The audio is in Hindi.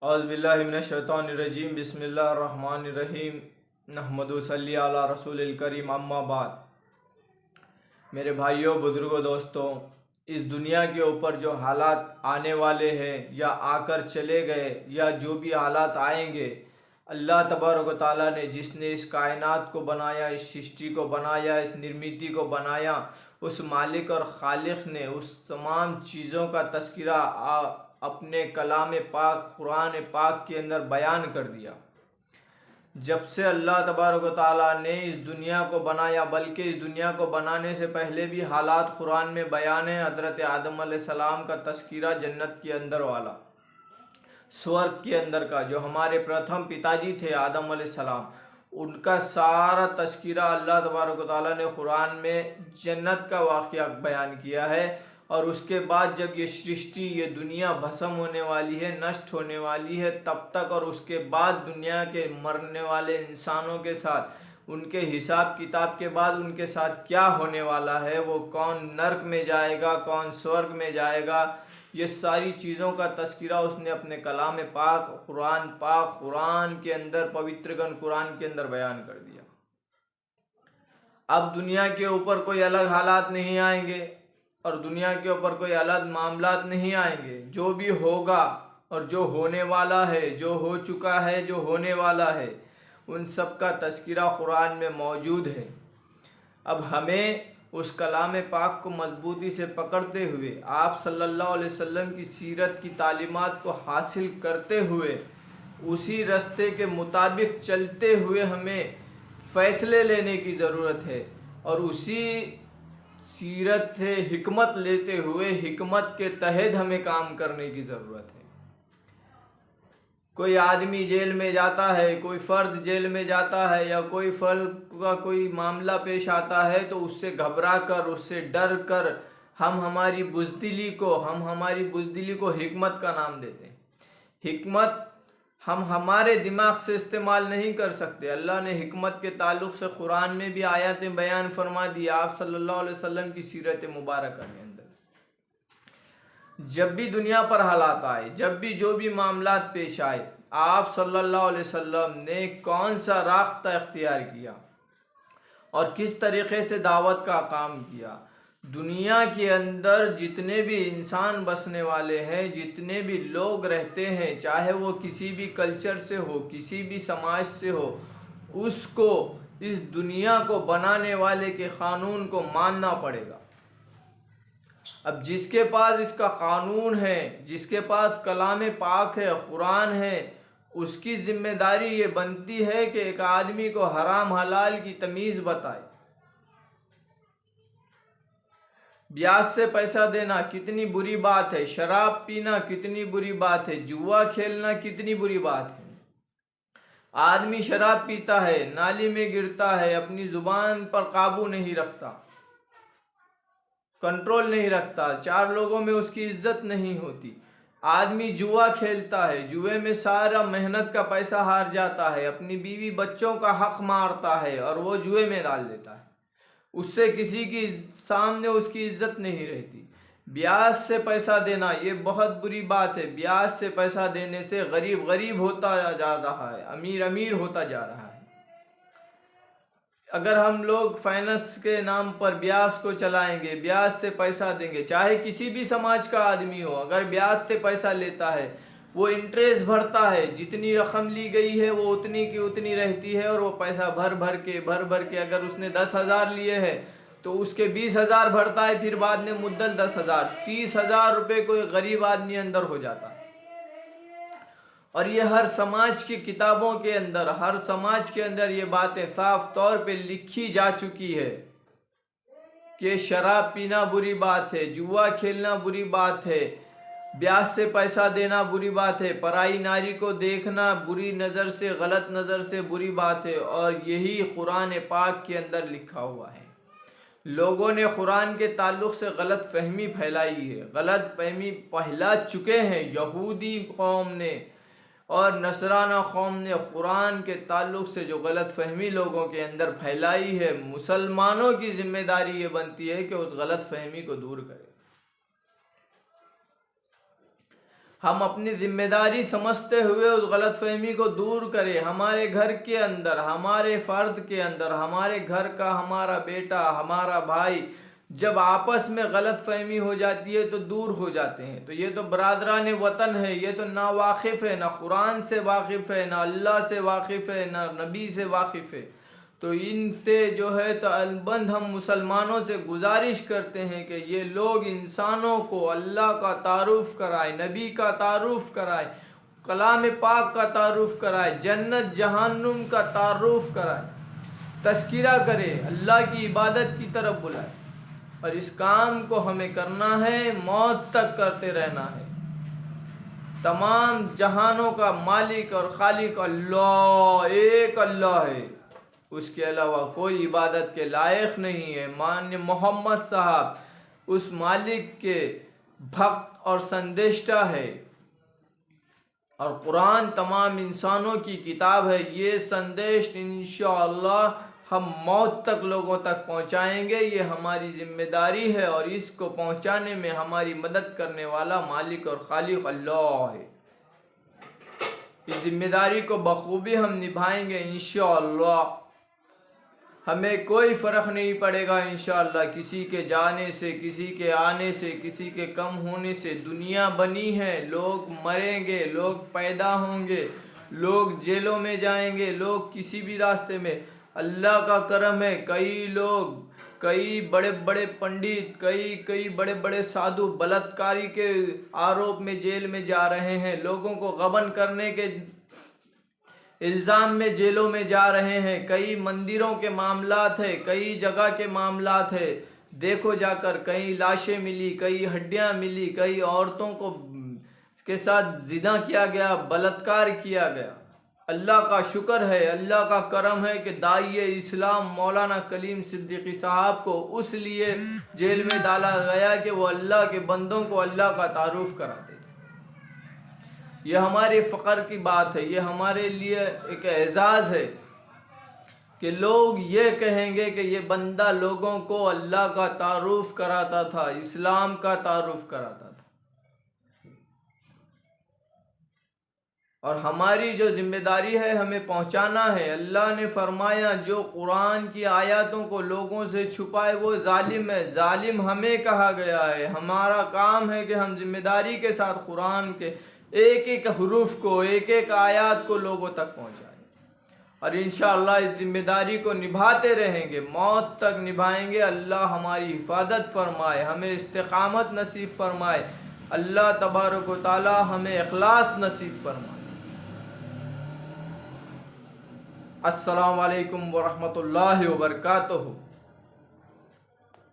औज़ुबिल्लाहि मिनश्शैतानिर्रजीम बिस्मिल्लाहिर्रहमानिर्रहीम नहमदु सल्ली अला रसूलिल करीम अम्मा बाद। मेरे भाइयों, बुज़ुर्गों, दोस्तों, इस दुनिया के ऊपर जो हालात आने वाले हैं या आकर चले गए या जो भी हालात आएंगे, अल्लाह तबारक व तआला ने जिसने इस कायनात को बनाया, इस सृष्टि को बनाया, इस निर्मिति को बनाया, उस मालिक और खालिक ने उस तमाम चीज़ों का तज़किरा अपने कलाम पाक कुरान पाक के अंदर बयान कर दिया। जब से अल्लाह तबारक व तआला ने इस दुनिया को बनाया, बल्कि इस दुनिया को बनाने से पहले भी हालात कुरान में बयान है। हज़रत आदम अलैहिस्सलाम का तज़किरा जन्नत के अंदर वाला, स्वर्ग के अंदर का, जो हमारे प्रथम पिताजी थे आदम अलैहिस्सलाम, उनका सारा तज़किरा अल्लाह तबारक व तआला ने कुरान में जन्नत का वाक़या बयान किया है। और उसके बाद जब ये सृष्टि, ये दुनिया भस्म होने वाली है, नष्ट होने वाली है, तब तक और उसके बाद दुनिया के मरने वाले इंसानों के साथ उनके हिसाब किताब के बाद उनके साथ क्या होने वाला है, वो कौन नर्क में जाएगा, कौन स्वर्ग में जाएगा, ये सारी चीज़ों का तज़किरा उसने अपने कलाम पाक कुरान के अंदर, पवित्रगण कुरान के अंदर बयान कर दिया। अब दुनिया के ऊपर कोई अलग हालात नहीं आएंगे और दुनिया के ऊपर कोई अलग मामलात नहीं आएंगे। जो भी होगा और जो होने वाला है, जो हो चुका है, जो होने वाला है, उन सब का तज़किरा कुरान में मौजूद है। अब हमें उस कलाम पाक को मजबूती से पकड़ते हुए, आप सल्लल्लाहु अलैहि वसल्लम की सीरत की तालीमात को हासिल करते हुए, उसी रास्ते के मुताबिक चलते हुए हमें फ़ैसले लेने की ज़रूरत है। और उसी सीरत से हिकमत लेते हुए हिकमत के तहत हमें काम करने की ज़रूरत है। कोई आदमी जेल में जाता है, कोई फ़र्द जेल में जाता है, या कोई फ़र्द का कोई मामला पेश आता है, तो उससे घबरा कर, उससे डर कर हम हमारी बुज़दिली को हिकमत का नाम देते हैं। हिकमत हम हमारे दिमाग से इस्तेमाल नहीं कर सकते। अल्लाह ने हिकमत के ताल्लुक़ से कुरान में भी आयतें बयान फरमा दी। आप सल्लल्लाहु अलैहि वसल्लम की सीरत मुबारक के अंदर जब भी दुनिया पर हालात आए, जब भी जो भी मामलात पेश आए, आप सल्लल्लाहु अलैहि वसल्लम ने कौन सा रास्ता इख्तियार किया और किस तरीक़े से दावत का काम किया। दुनिया के अंदर जितने भी इंसान बसने वाले हैं, जितने भी लोग रहते हैं, चाहे वो किसी भी कल्चर से हो, किसी भी समाज से हो, उसको इस दुनिया को बनाने वाले के क़ानून को मानना पड़ेगा। अब जिसके पास इसका क़ानून है, जिसके पास कलाम पाक है, कुरान है, उसकी ज़िम्मेदारी ये बनती है कि एक आदमी को हराम हलाल की तमीज़ बताए। ब्याज से पैसा देना कितनी बुरी बात है, शराब पीना कितनी बुरी बात है, जुआ खेलना कितनी बुरी बात है। आदमी शराब पीता है, नाली में गिरता है, अपनी ज़ुबान पर काबू नहीं रखता, कंट्रोल नहीं रखता, चार लोगों में उसकी इज्जत नहीं होती। आदमी जुआ खेलता है, जुए में सारा मेहनत का पैसा हार जाता है, अपनी बीवी बच्चों का हक मारता है और वो जुए में डाल देता है। उससे किसी की सामने उसकी इज्जत नहीं रहती। ब्याज से पैसा देना ये बहुत बुरी बात है। ब्याज से पैसा देने से गरीब गरीब होता जा रहा है, अमीर अमीर होता जा रहा है। अगर हम लोग फाइनेंस के नाम पर ब्याज को चलाएंगे, ब्याज से पैसा देंगे, चाहे किसी भी समाज का आदमी हो, अगर ब्याज से पैसा लेता है, वो इंटरेस्ट भरता है, जितनी रकम ली गई है वो उतनी की उतनी रहती है, और वो पैसा भर भर के अगर उसने 10,000 लिए हैं तो उसके 20,000 भरता है, फिर बाद में मुद्दल 10,000, 30,000 रुपये कोई गरीब आदमी अंदर हो जाता है। और ये हर समाज की किताबों के अंदर, हर समाज के अंदर ये बातें साफ तौर पे लिखी जा चुकी है कि शराब पीना बुरी बात है, जुआ खेलना बुरी बात है, ब्याज से पैसा देना बुरी बात है, पराई नारी को देखना बुरी नज़र से, गलत नज़र से बुरी बात है। और यही कुरान पाक के अंदर लिखा हुआ है। लोगों ने कुरान के ताल्लुक़ से गलत फहमी फैलाई है, गलत फहमी फैला चुके हैं। यहूदी कौम ने और नसराना कौम ने कुरान के ताल्लुक़ से जो गलत फहमी लोगों के अंदर फैलाई है, मुसलमानों की ज़िम्मेदारी ये बनती है कि उस गलत फहमी को दूर करें। हम अपनी जिम्मेदारी समझते हुए उस गलतफहमी को दूर करें। हमारे घर के अंदर, हमारे फ़र्द के अंदर, हमारे घर का हमारा बेटा, हमारा भाई जब आपस में गलतफहमी हो जाती है तो दूर हो जाते हैं। तो ये तो बरादरान वतन है, ये तो ना वाकिफ़ है, ना कुरान से वाकिफ़ है, ना अल्लाह से वाकिफ़ है, ना नबी से वाकिफ़ है। तो इनसे जो है तो अलबंद हम मुसलमानों से गुजारिश करते हैं कि ये लोग इंसानों को अल्लाह का तारुफ़ कराए, नबी का तारुफ़ कराए, कलाम पाक का तारुफ़ कराए, जन्नत जहन्नुम का तारुफ़ कराए, तज़किरा करे, अल्लाह की इबादत की तरफ बुलाए। और इस काम को हमें करना है, मौत तक करते रहना है। तमाम जहानों का मालिक और खालिक अल्लाह, एक अल्लाह है, उसके अलावा कोई इबादत के लायक नहीं है। मान्य मोहम्मद साहब उस मालिक के भक्त और संदेष्टा है, और कुरान तमाम इंसानों की किताब है। ये संदेश इंशाअल्लाह हम मौत तक लोगों तक पहुंचाएंगे। ये हमारी जिम्मेदारी है और इसको पहुंचाने में हमारी मदद करने वाला मालिक और खालिक अल्लाह है। इस जिम्मेदारी को बखूबी हम निभाएंगे इंशाअल्लाह। हमें कोई फ़र्क नहीं पड़ेगा इंशाअल्लाह किसी के जाने से, किसी के आने से, किसी के कम होने से। दुनिया बनी है, लोग मरेंगे, लोग पैदा होंगे, लोग जेलों में जाएंगे, लोग किसी भी रास्ते में। अल्लाह का करम है, कई लोग, कई बड़े बड़े पंडित, कई बड़े बड़े साधु बलात्कारी के आरोप में जेल में जा रहे हैं, लोगों को गबन करने के इल्ज़ाम में जेलों में जा रहे हैं। कई मंदिरों के मामलात है, कई जगह के मामलात है। देखो जाकर, कई लाशें मिली, कई हड्डियां मिली, कई औरतों को के साथ ज़िना किया गया, बलात्कार किया गया। अल्लाह का शुक्र है, अल्लाह का करम है कि दाई इस्लाम मौलाना कलीम सिद्दीकी साहब को उस लिए जेल में डाला गया कि वो अल्लाह के बंदों को अल्लाह का तारुफ़ कराते थे। यह हमारे फ़ख्र की बात है, ये हमारे लिए एक एजाज़ है कि लोग ये कहेंगे कि ये बंदा लोगों को अल्लाह का तारुफ़ कराता था, इस्लाम का तारुफ़ कराता था। और हमारी जो ज़िम्मेदारी है, हमें पहुंचाना है। अल्लाह ने फरमाया जो कुरान की आयतों को लोगों से छुपाए वो जालिम है। जालिम हमें कहा गया है। हमारा काम है कि हम ज़िम्मेदारी के साथ कुरान के एक एक हरूफ को, एक एक आयत को लोगों तक पहुंचाएं। और इंशाअल्लाह इस ज़िम्मेदारी को निभाते रहेंगे, मौत तक निभाएंगे। अल्लाह हमारी हिफाजत फरमाए, हमें इस्तिकामत नसीब फरमाए। अल्लाह तबारक व तआला हमें इखलास नसीब फरमाए। अस्सलामु अलैकुम व रहमतुल्लाहि व बरकातुहू।